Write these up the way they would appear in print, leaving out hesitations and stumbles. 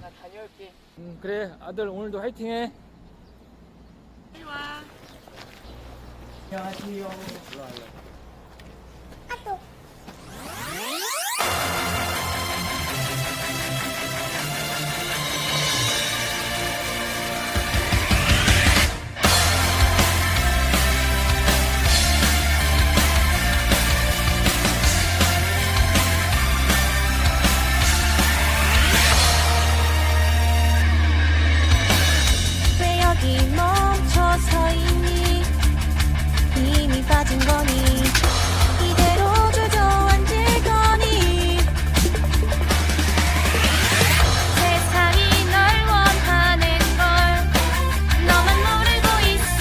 나 다녀올게. 그래 아들 오늘도 화이팅해. 빨리 와. 안녕하세요. 왜 여기 멈춰서 있니? 힘이 빠진 거니? 이대로 주저앉을 거니? 세상이 널 원하는 걸 너만 모르고 있어.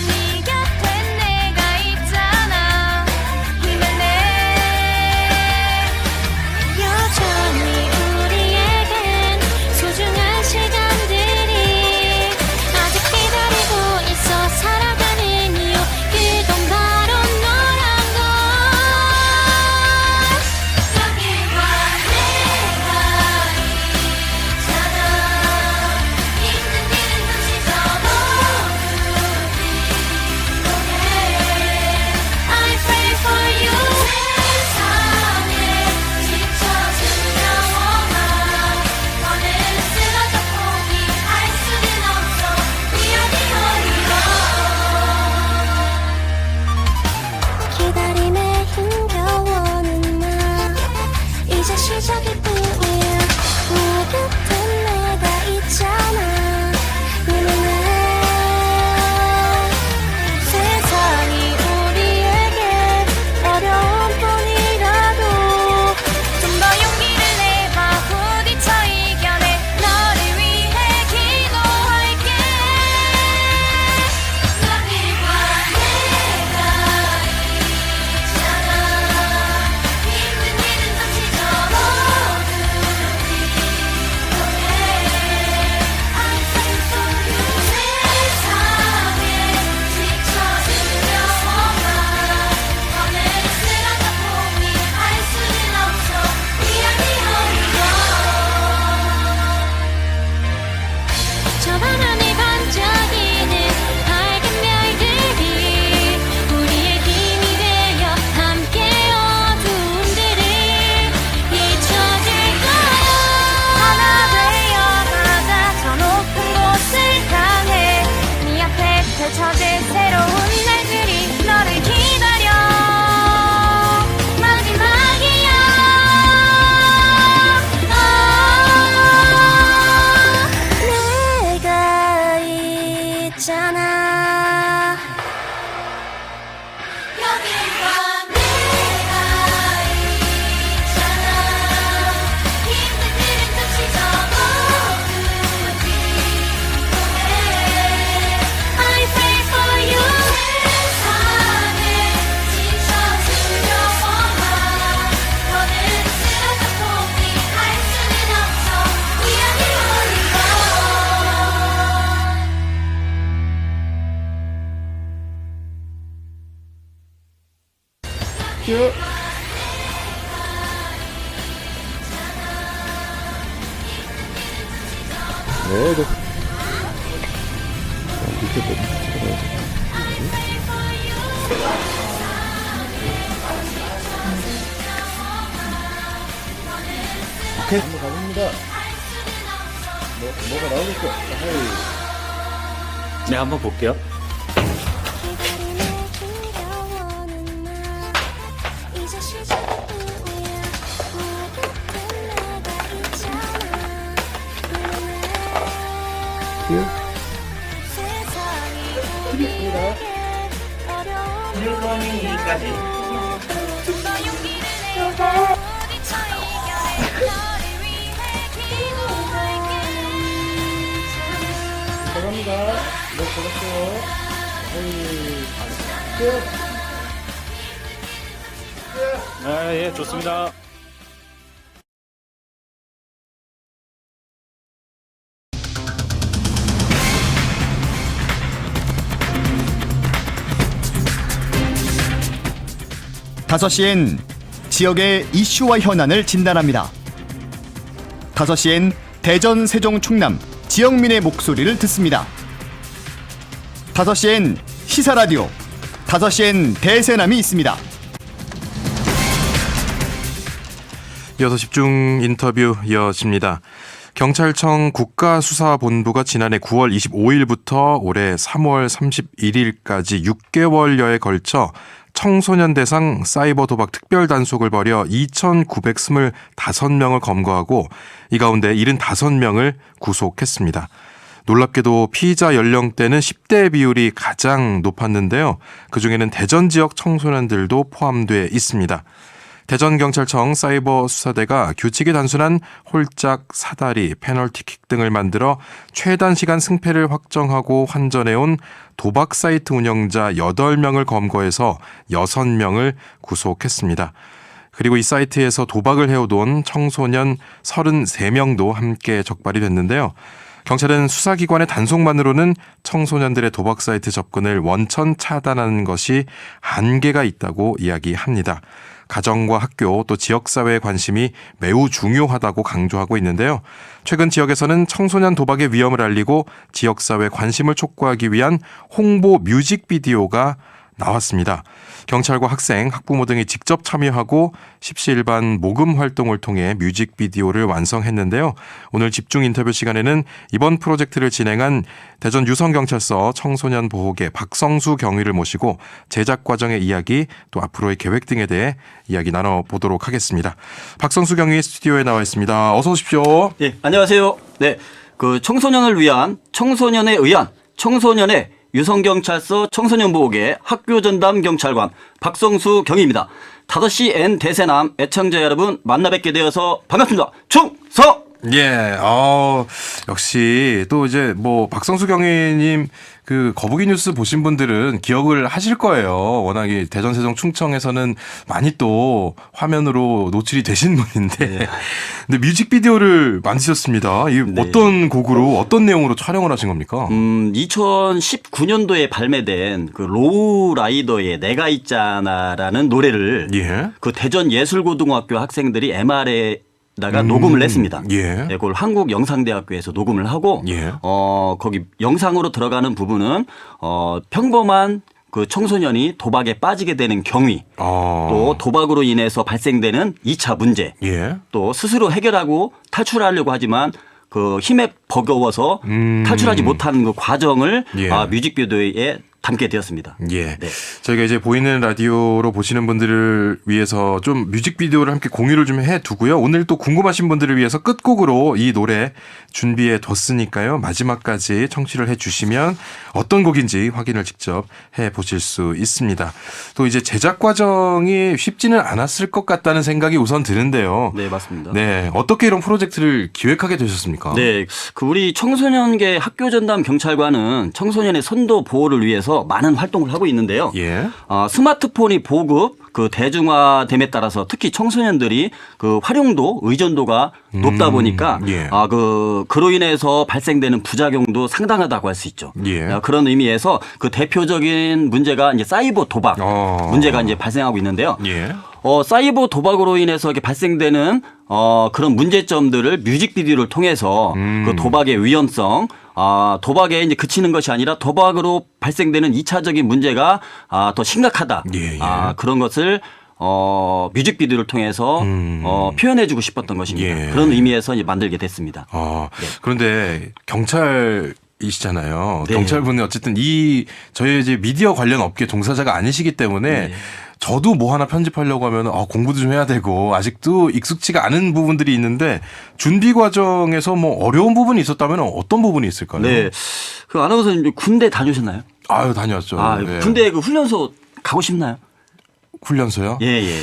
네 곁엔 내가 있잖아. 힘을 내. 여전히 우리에겐 소중한 시간들이 아직 기다리고 있어. 살아가는 이유 그건 바로 너란 걸. 여기와 내가 있잖아. 힘든 일은 잠시 접어두기 위해 I pray for you. 세상에 지쳐 두려워만 너는 쓰러져 포기할 수는 없어. We are the only one. 기다림에 힘겨워는 나 이제 시작일 뿐이야. 네 곁엔 내가 있잖아. 힘을 내. 세상이 우리에게 어려운 뿐이라도 좀 더 용기를 내봐. 부딪혀 이겨내. 너를 위해 기도할게. 너희와 내가 있잖아. 힘든 일은 잠시 접어두기 위해 I pray for you. 세상에 지쳐 두려워만 너는 쓰러져 포기할 수는 없어. We are the only one. 저 하늘이 반짝이는 밝은 별들이 우리의 힘이 되어 함께 어두움들을 잊혀질 거야. 하나 되어가자. 저 높은 곳을 향해. 네 앞에 펼쳐질 새로운 날들이 너를 기다려. 마지막이야. 내가 있잖아. 여기와 내가 있잖아. 힘든 일은 잠시 접어두기 위해 I pray for you. 세상에 지쳐 두려워만 너는 쓰러져 포기할 수는 없어. We are the only one. 큐. 네, 네. 밑에 뭐 밑에 오케이. 한번 가봅니다. 뭐가 나오겠어? 하이. 네 한번 볼게요. 기다림에 힘겨워는 나 이제 시작일 뿐이야. 네 곁엔 내가 있잖아. 힘을 내. 세상이 우리에게 어려운 여기까지. 더 용기를 내봐. 부딪혀 이겨내. 너를 위해 기도할게. 감사합니다. 네 고맙어요. 큐. 아, 예, 좋습니다. 다섯 시엔 지역의 이슈와 현안을 진단합니다. 5시엔 대전, 세종, 충남 지역민의 목소리를 듣습니다. 5시엔 시사라디오, 5시엔 대세남이 있습니다. 6시 중 인터뷰 이어집니다. 경찰청 국가수사본부가 지난해 9월 25일부터 올해 3월 31일까지 6개월여에 걸쳐 청소년 대상 사이버 도박 특별 단속을 벌여 2,925명을 검거하고 이 가운데 75명을 구속했습니다. 놀랍게도 피의자 연령대는 10대 비율이 가장 높았는데요. 그중에는 대전 지역 청소년들도 포함돼 있습니다. 대전경찰청 사이버수사대가 규칙이 단순한 홀짝, 사다리, 페널티킥 등을 만들어 최단 시간 승패를 확정하고 환전해온 도박 사이트 운영자 8명을 검거해서 6명을 구속했습니다. 그리고 이 사이트에서 도박을 해오던 청소년 33명도 함께 적발이 됐는데요. 경찰은 수사기관의 단속만으로는 청소년들의 도박 사이트 접근을 원천 차단하는 것이 한계가 있다고 이야기합니다. 가정과 학교 또 지역사회의 관심이 매우 중요하다고 강조하고 있는데요. 최근 지역에서는 청소년 도박의 위험을 알리고 지역사회 관심을 촉구하기 위한 홍보 뮤직비디오가 나왔습니다. 경찰과 학생, 학부모 등이 직접 참여하고 십시일반 모금 활동을 통해 뮤직비디오를 완성했는데요. 오늘 집중 인터뷰 시간에는 이번 프로젝트를 진행한 대전 유성경찰서 청소년 보호계 박성수 경위를 모시고 제작 과정의 이야기 또 앞으로의 계획 등에 대해 이야기 나눠보도록 하겠습니다. 박성수 경위 스튜디오에 나와 있습니다. 어서 오십시오. 네, 안녕하세요. 네, 그 청소년을 위한 청소년에 의한 청소년의 유성경찰서 청소년보호계 학교전담 경찰관 박성수 경위입니다. 5시 N 대세남 애청자 여러분 만나 뵙게 되어서 반갑습니다. 충성! 예, 역시 또 이제 뭐 박성수 경위님 그 거북이 뉴스 보신 분들은 기억을 하실 거예요. 워낙 이 대전, 세종, 충청에서는 많이 또 화면으로 노출이 되신 분인데, 네. 근데 뮤직비디오를 만드셨습니다. 이 네. 어떤 곡으로 어떤 내용으로 촬영을 하신 겁니까? 2019년도에 발매된 그 로우 라이더의 내가 있잖아라는 노래를 예. 그 대전 예술고등학교 학생들이 MR에 다가 녹음을 냈습니다. 예. 네, 그걸 한국영상대학교에서 녹음을 하고 예. 거기 영상으로 들어가는 부분은 평범한 그 청소년이 도박에 빠지게 되는 경위, 또 도박으로 인해서 발생되는 2차 문제, 예. 또 스스로 해결하고 탈출하려고 하지만 그 힘에 버거워서 탈출하지 못하는 그 과정을 예. 뮤직비디오에 담게 되었습니다. 예. 네. 저희가 이제 보이는 라디오로 보시는 분들을 위해서 좀 뮤직비디오를 함께 공유를 좀 해두고요. 오늘 또 궁금하신 분들을 위해서 끝곡으로 이 노래 준비해 뒀으니까요. 마지막까지 청취를 해 주시면 어떤 곡인지 확인을 직접 해 보실 수 있습니다. 또 이제 제작 과정이 쉽지는 않았을 것 같다는 생각이 우선 드는데요. 네, 맞습니다. 네. 어떻게 이런 프로젝트를 기획하게 되셨습니까? 네, 그 우리 청소년계 학교 전담 경찰관은 청소년의 선도 보호를 위해서 많은 활동을 하고 있는데요. 예. 스마트폰이 보급, 그 대중화됨에 따라서 특히 청소년들이 그 활용도, 의존도가 높다 보니까 예. 그로 인해서 발생되는 부작용도 상당하다고 할 수 있죠. 예. 그런 의미에서 그 대표적인 문제가 이제 사이버 도박 문제가 이제 발생하고 있는데요. 예. 사이버 도박으로 인해서 이렇게 발생되는 그런 문제점들을 뮤직비디오를 통해서 그 도박의 위험성, 도박에 이제 그치는 것이 아니라 도박으로 발생되는 2차적인 문제가 더 심각하다. 예, 예. 그런 것을 뮤직비디오를 통해서 표현해주고 싶었던 것입니다. 예. 그런 의미에서 이제 만들게 됐습니다. 네. 그런데 경찰이시잖아요. 네. 경찰분이 어쨌든 저희 이제 미디어 관련 업계 종사자가 아니시기 때문에 네. 저도 뭐 하나 편집하려고 하면 공부도 좀 해야 되고 아직도 익숙치가 않은 부분들이 있는데 준비 과정에서 뭐 어려운 부분이 있었다면 어떤 부분이 있을까요? 네. 그 아나운서님 군대 다녀오셨나요? 아유, 다녀왔죠. 네. 군대 그 훈련소 가고 싶나요? 훈련소요? 예, 예.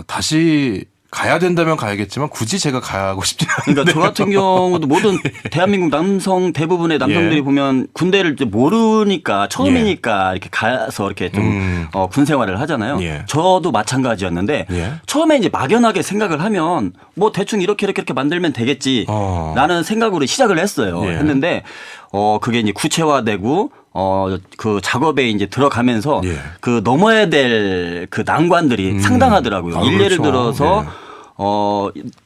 다시 가야 된다면 가야겠지만 굳이 제가 가고 싶지 않은데. 그러니까 저 같은 경우도 모든 대한민국 대부분의 남성들이 예. 보면 군대를 이제 모르니까 처음이니까 이렇게 가서 이렇게 좀 군 생활을 하잖아요. 예. 저도 마찬가지였는데 예. 처음에 이제 막연하게 생각을 하면 뭐 대충 이렇게 만들면 되겠지 라는 생각으로 시작을 했어요. 예. 했는데 그게 이제 구체화되고 그 작업에 이제 들어가면서 예. 그 넘어야 될 그 난관들이 상당하더라고요. 그렇죠. 일례를 들어서 예.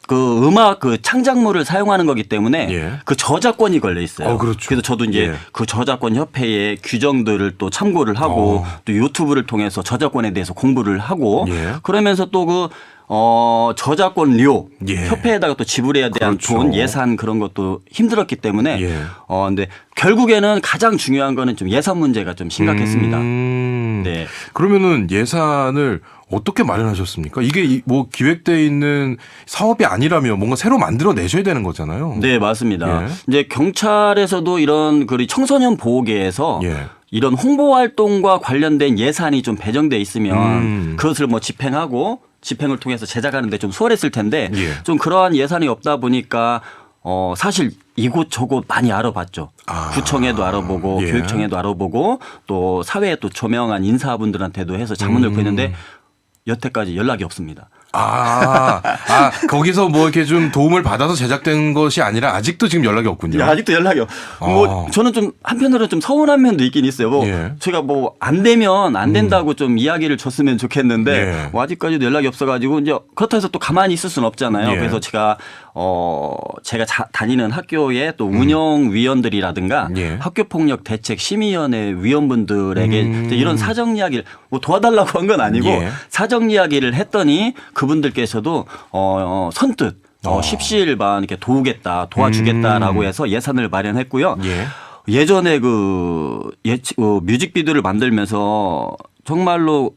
그 음악 그 창작물을 사용하는 거기 때문에 예. 그 저작권이 걸려 있어요. 그렇죠. 그래서 저도 이제 예. 그 저작권 협회의 규정들을 또 참고를 하고 또 유튜브를 통해서 저작권에 대해서 공부를 하고 예. 그러면서 또 그 저작권료 예. 협회에다가 또 지불해야 대한 그렇죠. 돈 예산 그런 것도 힘들었기 때문에 예. 근데 결국에는 가장 중요한 거는 좀 예산 문제가 좀 심각했습니다. 네. 그러면은 예산을 어떻게 마련하셨습니까? 이게 뭐 기획돼 있는 사업이 아니라면 뭔가 새로 만들어 내셔야 되는 거잖아요. 네, 맞습니다. 예. 이제 경찰에서도 이런 그 청소년 보호계에서 예. 이런 홍보 활동과 관련된 예산이 좀 배정돼 있으면 그것을 뭐 집행을 통해서 제작하는데 좀 수월했을 텐데 예. 좀 그러한 예산이 없다 보니까 사실 이곳저곳 많이 알아봤죠. 구청에도 알아보고 예. 교육청에도 알아보고 또 사회에 또 조명한 인사분들한테도 해서 자문을 구했는데 여태까지 연락이 없습니다. 거기서 뭐 이렇게 좀 도움을 받아서 제작된 것이 아니라 아직도 지금 연락이 없군요. 아직도 연락이 뭐 저는 좀 한편으로는 좀 서운한 면도 있긴 있어요. 뭐 예. 제가 뭐 안 되면 안 된다고 좀 이야기를 줬으면 좋겠는데 예. 뭐 아직까지도 연락이 없어가지고 이제 그렇다 해서 또 가만히 있을 수는 없잖아요. 예. 그래서 제가 다니는 학교에 또 운영위원들이라든가 예. 학교폭력 대책 심의위원회 위원분들에게 이런 사정 이야기를 뭐 도와달라고 한 건 아니고 예. 사정 이야기를 했더니 그분들께서도 선뜻 십시일반 이렇게 도와주겠다라고 해서 예산을 마련했고요. 예. 예전에 뮤직비디오를 만들면서 정말로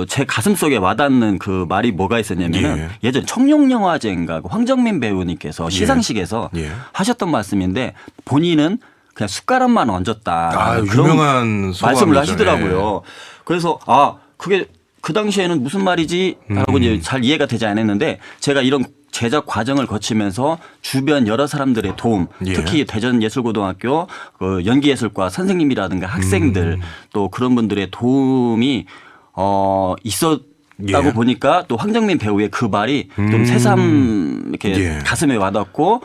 제 가슴 속에 와닿는 그 말이 뭐가 있었냐면은 예전 청룡영화제인가 황정민 배우님께서 시상식에서 예. 하셨던 말씀인데 본인은 그냥 숟가락만 얹었다. 그런 유명한 말씀을 소감이죠. 하시더라고요. 그래서 그게 그 당시에는 무슨 말이지? 라고 이제 잘 이해가 되지 않았는데 제가 이런 제작 과정을 거치면서 주변 여러 사람들의 도움, 예. 특히 대전예술고등학교 그 연기예술과 선생님이라든가 학생들 또 그런 분들의 도움이 있었다고 예. 보니까 또 황정민 배우의 그 말이 좀 새삼 이렇게 예. 가슴에 와닿고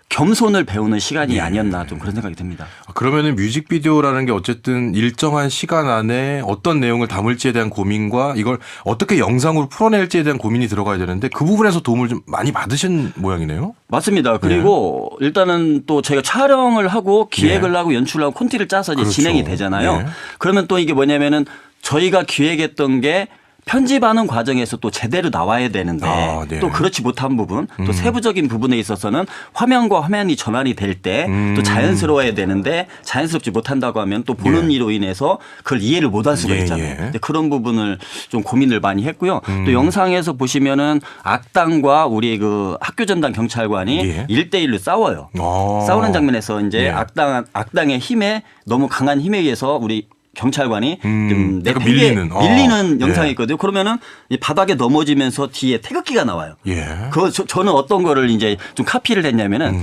겸손을 배우는 시간이 아니었나 좀 그런 생각이 듭니다. 그러면은 뮤직비디오라는 게 어쨌든 일정한 시간 안에 어떤 내용을 담을지에 대한 고민과 이걸 어떻게 영상으로 풀어낼지에 대한 고민이 들어가야 되는데 그 부분에서 도움을 좀 많이 받으신 모양이네요. 맞습니다. 그리고 일단은 또 제가 촬영을 하고 기획을 하고 연출을 하고 콘티를 짜서 이제 그렇죠. 진행이 되잖아요. 예. 그러면 또 이게 뭐냐면은 저희가 기획했던 게 편집하는 과정에서 또 제대로 나와야 되는데 네. 또 그렇지 못한 부분 또 세부적인 부분에 있어서는 화면과 화면이 전환이 될 때 또 자연스러워야 되는데 자연스럽지 못한다고 하면 또 보는 이로 인해서 그걸 이해를 못할 수가 있잖아요. 근데 그런 부분을 좀 고민을 많이 했고요. 또 영상에서 보시면은 악당과 우리 그 학교 전담 경찰관이 1대1로 싸워요. 싸우는 장면에서 이제 악당의 힘에 너무 강한 힘에 의해서 우리 경찰관이 좀 약간 밀리는 영상이 있거든요. 그러면은 이 바닥에 넘어지면서 뒤에 태극기가 나와요. 저는 어떤 거를 이제 좀 카피를 했냐면은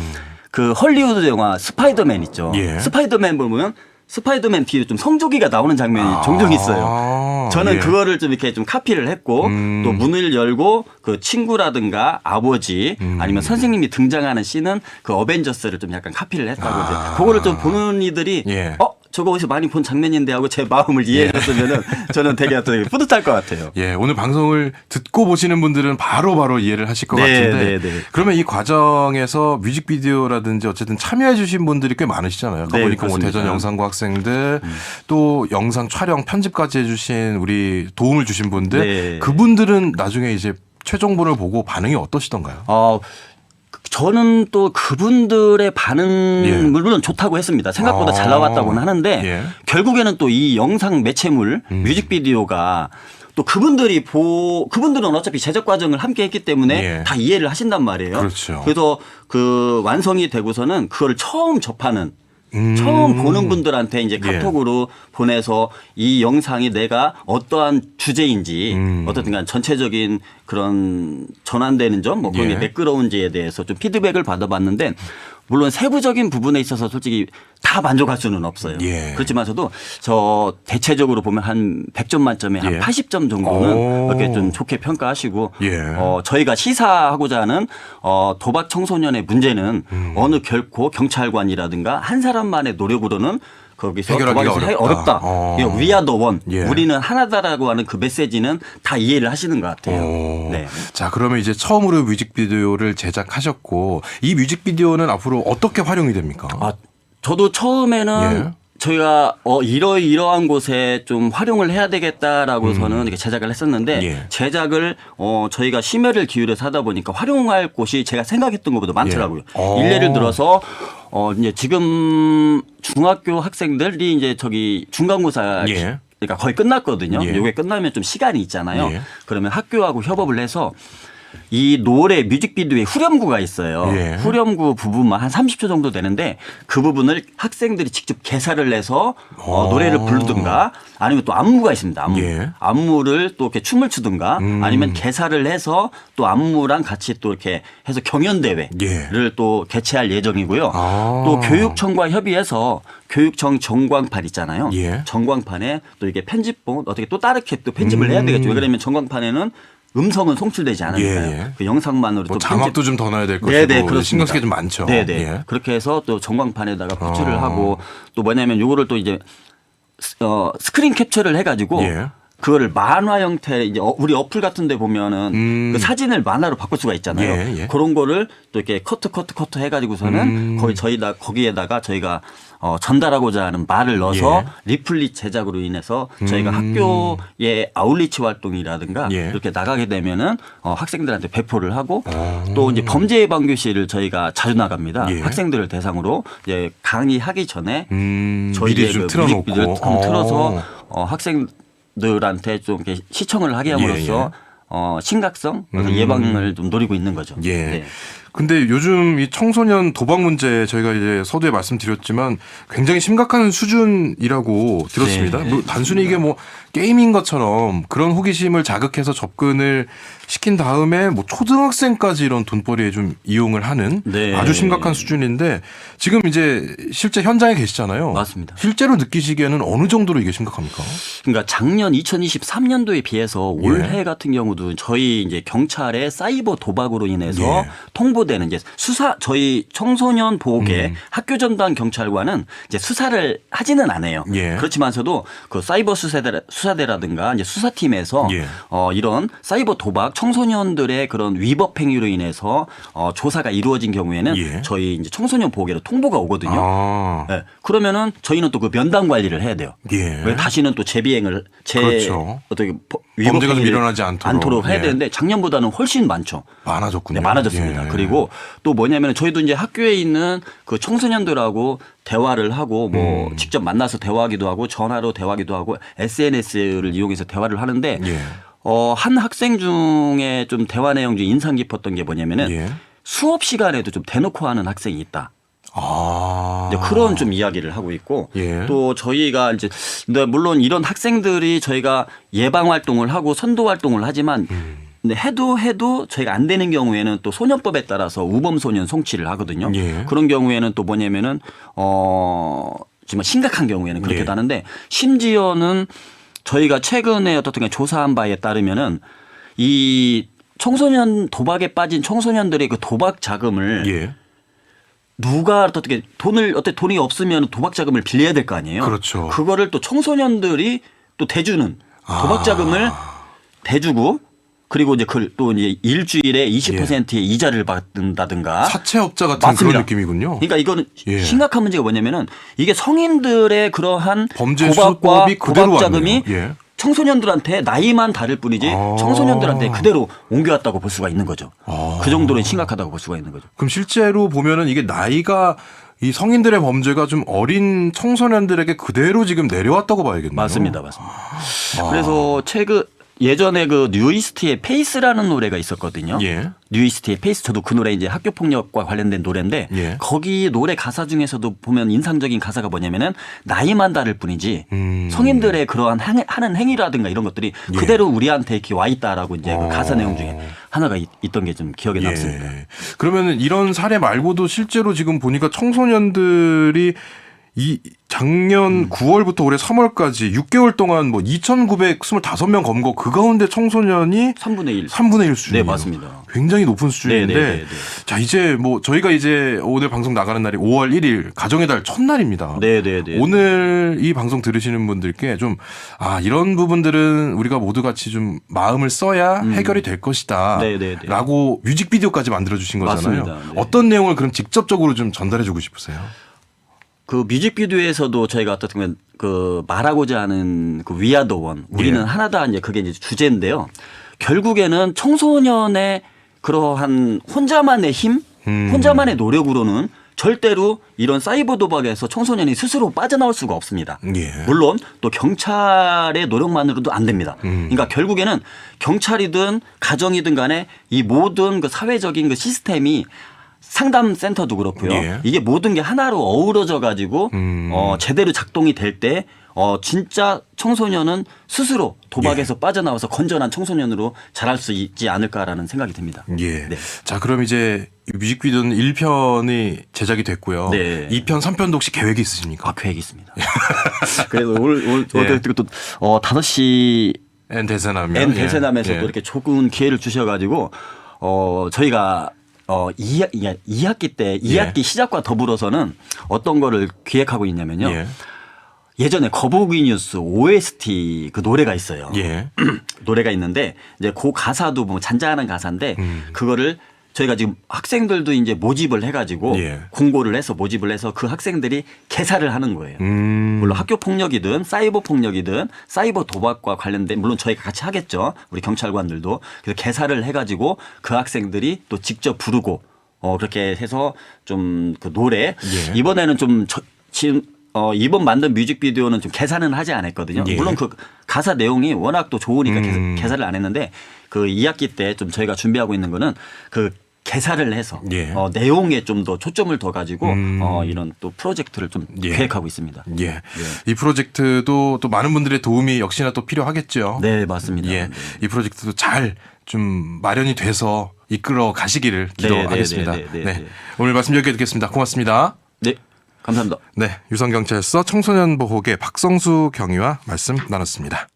그 헐리우드 영화 스파이더맨 있죠. 스파이더맨 보면 스파이더맨 뒤에 좀 성조기가 나오는 장면이 종종 있어요. 저는 그거를 좀 이렇게 좀 카피를 했고 또 문을 열고 그 친구라든가 아버지 아니면 선생님이 등장하는 씬은 그 어벤져스를 좀 약간 카피를 했다고 이제 그거를 좀 보는 이들이 저거 어디서 많이 본 장면인데 하고 제 마음을 이해해 줬으면은 저는 되게 뿌듯할 것 같아요. 오늘 방송을 듣고 보시는 분들은 바로 이해를 하실 것 같은데 그러면 이 과정에서 뮤직비디오라든지 어쨌든 참여해 주신 분들이 꽤 많으시잖아요. 보니까 뭐 대전 영상고 학생들 또 영상 촬영 편집까지 해주신 우리 도움을 주신 분들 그분들은 나중에 이제 최종본을 보고 반응이 어떠시던가요? 저는 또 그분들의 반응 물론 좋다고 했습니다. 생각보다 잘 나왔다고는 하는데 결국에는 또 이 영상 매체물 뮤직비디오가 또 그분들은 어차피 제작 과정을 함께 했기 때문에 다 이해를 하신단 말이에요. 그렇죠. 그래서 그 완성이 되고서는 그걸 처음 접하는 처음 보는 분들한테 이제 카톡으로 보내서 이 영상이 내가 어떠한 주제인지 어떻든 간 전체적인 그런 전환되는 점 뭐 그런 게 매끄러운지에 대해서 좀 피드백을 받아봤는데 물론 세부적인 부분에 있어서 솔직히 다 만족할 수는 없어요. 그렇지만서도 저 대체적으로 보면 한 100점 만점에 한 80점 정도는 이렇게 좀 좋게 평가하시고 저희가 시사하고자 하는 도박 청소년의 문제는 어느 결코 경찰관이라든가 한 사람만의 노력으로는 거기서 해결하기가 도박에서 어렵다. 이거 We are the one. 예. 우리는 하나다라고 하는 그 메시지는 다 이해를 하시는 것 같아요. 네. 자, 그러면 이제 처음으로 뮤직비디오를 제작하셨고 이 뮤직비디오는 앞으로 어떻게 활용이 됩니까? 저도 처음에는 예. 저희가 이러한 곳에 좀 활용을 해야 되겠다라고서는 이렇게 제작을 했었는데 예. 제작을 저희가 심혈을 기울여서 하다 보니까 활용할 곳이 제가 생각했던 것보다 많더라고요. 예. 일례를 들어서 이제 지금 중학교 학생들이 이제 저기 중간고사 예. 그러니까 거의 끝났거든요. 예. 요게 끝나면 좀 시간이 있잖아요. 예. 그러면 학교하고 협업을 해서 이 노래 뮤직비디오에 후렴구가 있어요. 예. 후렴구 부분만 한 30초 정도 되는데 그 부분을 학생들이 직접 개사를 해서 노래를 부르든가 아니면 또 안무가 있습니다. 안무. 예. 안무를 또 이렇게 춤을 추든가 아니면 개사를 해서 또 안무랑 같이 또 이렇게 해서 경연대회를 예. 또 개최할 예정이고요. 아. 또 교육청과 협의해서 교육청 전광판 있잖아요. 예. 전광판에 또 이게 편집본 어떻게 또 다르게 또 편집을 해야 되겠죠. 왜냐하면 전광판에는 음성은 송출되지 않으니까요. 예. 그 영상만으로 뭐 또 자막도 좀 더 넣어야 될 것이고 네네, 그렇습니다. 신경 쓰기 좀 많죠. 네네. 예. 그렇게 해서 또 전광판에다가 부츠를 하고 또 뭐냐면 요거를 또 이제 스크린 캡처를 해가지고 예. 그거를 만화 형태 이제 우리 어플 같은데 보면은 그 사진을 만화로 바꿀 수가 있잖아요. 예, 예. 그런 거를 또 이렇게 커트 해가지고서는 거기에다가 저희가 전달하고자 하는 말을 넣어서 예. 리플릿 제작으로 인해서 저희가 학교의 아웃리치 활동이라든가 예. 이렇게 나가게 되면은 학생들한테 배포를 하고 또 이제 범죄 예방 교실을 저희가 자주 나갑니다. 예. 학생들을 대상으로 이제 강의하기 전에 미리 저희의 좀 그 틀어놓고 뮤직비디오를 틀어서 학생들한테 좀 이렇게 시청을 하게 함으로써 심각성 그래서 예방을 좀 노리고 있는 거죠. 예. 네. 근데 요즘 이 청소년 도박 문제 저희가 이제 서두에 말씀드렸지만 굉장히 심각한 수준이라고 들었습니다. 네. 뭐 단순히 이게 뭐 게임인 것처럼 그런 호기심을 자극해서 접근을 시킨 다음에 뭐 초등학생까지 이런 돈벌이에 좀 이용을 하는 네. 아주 심각한 수준인데 지금 이제 실제 현장에 계시잖아요. 맞습니다. 실제로 느끼시기에는 어느 정도로 이게 심각합니까? 그러니까 작년 2023년도에 비해서 올해 같은 경우도 저희 이제 경찰의 사이버 도박으로 인해서 예. 통보되는 이제 저희 청소년 보호계 학교 전담 경찰관은 이제 수사를 하지는 않아요. 예. 그렇지만서도 그 사이버 수사대라든가 이제 수사팀에서 예. 이런 사이버 도박 청소년들의 그런 위법 행위로 인해서 조사가 이루어진 경우에는 예. 저희 이제 청소년 보호계로 통보가 오거든요. 아. 네. 그러면은 저희는 또 그 면담 관리를 해야 돼요. 예. 왜 다시는 또 재비행을 그렇죠. 어떻게 범죄가 좀 일어나지 않도록. 해야 예. 되는데 작년보다는 훨씬 많죠. 많아졌군요. 네, 많아졌습니다. 예. 그리고 또 뭐냐면 저희도 이제 학교에 있는 그 청소년들하고 대화를 하고 뭐 직접 만나서 대화하기도 하고 전화로 대화하기도 하고 SNS를 이용해서 대화를 하는데 예. 한 학생 중에 좀 대화 내용 중에 인상 깊었던 게 뭐냐면은 예. 수업 시간에도 좀 대놓고 하는 학생이 있다. 아. 이제 그런 좀 이야기를 하고 있고 예. 또 저희가 이제 근데 물론 이런 학생들이 저희가 예방 활동을 하고 선도 활동을 하지만 근데 해도 저희가 안 되는 경우에는 또 소년법에 따라서 우범 소년 송치를 하거든요. 예. 그런 경우에는 또 뭐냐면은 정말 심각한 경우에는 그렇게도 예. 하는데 심지어는 저희가 최근에 어떻게 조사한 바에 따르면은 이 청소년 도박에 빠진 청소년들의 그 도박 자금을 예. 누가 어떻게 돈이 없으면 도박 자금을 빌려야 될 거 아니에요. 그렇죠. 그거를 또 청소년들이 또 대주는 도박 자금을 대주고 그리고 이제 또 이제 일주일에 20%의 이자를 받는다든가. 사채업자 같은 맞습니다. 그런 느낌이군요. 그러니까 이거는 예. 심각한 문제가 뭐냐면은 이게 성인들의 그러한 범죄 도박과 수법이 그대로 도박 자금이 왔네요. 예. 청소년들한테 나이만 다를 뿐이지 청소년들한테 그대로 옮겨왔다고 볼 수가 있는 거죠. 그 정도로 심각하다고 볼 수가 있는 거죠. 그럼 실제로 보면은 이게 나이가 이 성인들의 범죄가 좀 어린 청소년들에게 그대로 지금 내려왔다고 봐야겠네요. 맞습니다. 그래서 예전에 그 뉴이스트의 페이스라는 노래가 있었거든요. 예. 뉴이스트의 페이스 저도 그 노래 이제 학교 폭력과 관련된 노래인데 예. 거기 노래 가사 중에서도 보면 인상적인 가사가 뭐냐면은 나이만 다를 뿐이지 성인들의 그러한 하는 행위라든가 이런 것들이 그대로 우리한테 이렇게 와 있다라고 이제 그 가사 내용 중에 하나가 있던 게 좀 기억에 남습니다. 그러면은 이런 사례 말고도 실제로 지금 보니까 청소년들이 이 작년 9월부터 올해 3월까지 6개월 동안 뭐 2,925명 검거 그 가운데 청소년이 3분의 1. 3분의 1 수준이에요. 네, 맞습니다. 굉장히 높은 수준인데 네. 자 이제 뭐 저희가 이제 오늘 방송 나가는 날이 5월 1일 가정의 달 첫날입니다. 네. 오늘 이 방송 들으시는 분들께 좀 이런 부분들은 우리가 모두 같이 좀 마음을 써야 해결이 될 것이다. 네. 라고 뮤직비디오까지 만들어 주신 거잖아요. 맞습니다. 네. 어떤 내용을 그럼 직접적으로 좀 전달해 주고 싶으세요? 그 뮤직비디오에서도 저희가 어떻게 보면 그 말하고자 하는 그 위아더원 우리는 예. 하나다 이제 그게 이제 주제인데요. 결국에는 청소년의 그러한 혼자만의 힘, 혼자만의 노력으로는 절대로 이런 사이버 도박에서 청소년이 스스로 빠져나올 수가 없습니다. 예. 물론 또 경찰의 노력만으로도 안 됩니다. 그러니까 결국에는 경찰이든 가정이든 간에 이 모든 그 사회적인 그 시스템이 상담 센터도 그렇고요. 예. 이게 모든 게 하나로 어우러져 가지고 제대로 작동이 될 때 진짜 청소년은 스스로 도박에서 빠져나와서 건전한 청소년으로 자랄 수 있지 않을까라는 생각이 듭니다. 예. 네. 자, 그럼 이제 뮤직비디오는 1편이 제작이 됐고요. 네. 2편, 3편도 혹시 계획이 있으십니까? 계획이 있습니다. 그래서 오늘 또 5시 N 대세남면. N 대세남에서 예. 또 이렇게 좋은 기회를 주셔가지고 저희가 2학기 때 2학기 시작과 더불어서는 어떤 거를 기획하고 있냐면요. 예. 예전에 거북이 뉴스 OST 그 노래가 있어요. 예. 노래가 있는데 이제 그 가사도 뭐 잔잔한 가사인데 그거를 저희가 지금 학생들도 이제 모집을 해가지고 예. 공고를 해서 모집을 해서 그 학생들이 개사를 하는 거예요. 물론 학교 폭력이든 사이버 폭력이든 사이버 도박과 관련된 물론 저희가 같이 하겠죠. 우리 경찰관들도 그래서 개사를 해가지고 그 학생들이 또 직접 부르고 그렇게 해서 좀 그 노래 예. 이번에는 좀 지금 이번 만든 뮤직비디오는 좀 개사는 하지 않았거든요. 예. 물론 그 가사 내용이 워낙 또 좋으니까 개사를 안 했는데 그 2학기 때 좀 저희가 준비하고 있는 거는 그 개사를 해서 예. 내용에 좀 더 초점을 더 가지고 이런 또 프로젝트를 좀 예. 계획하고 있습니다. 예. 이 프로젝트도 또 많은 분들의 도움이 역시나 또 필요하겠죠. 네, 맞습니다. 예. 네. 이 프로젝트도 잘 좀 마련이 돼서 이끌어 가시기를 기도하겠습니다. 네. 오늘 말씀 여기까지 듣겠습니다. 고맙습니다. 네, 감사합니다. 네. 유성경찰서 청소년보호계 박성수 경위와 말씀 나눴습니다.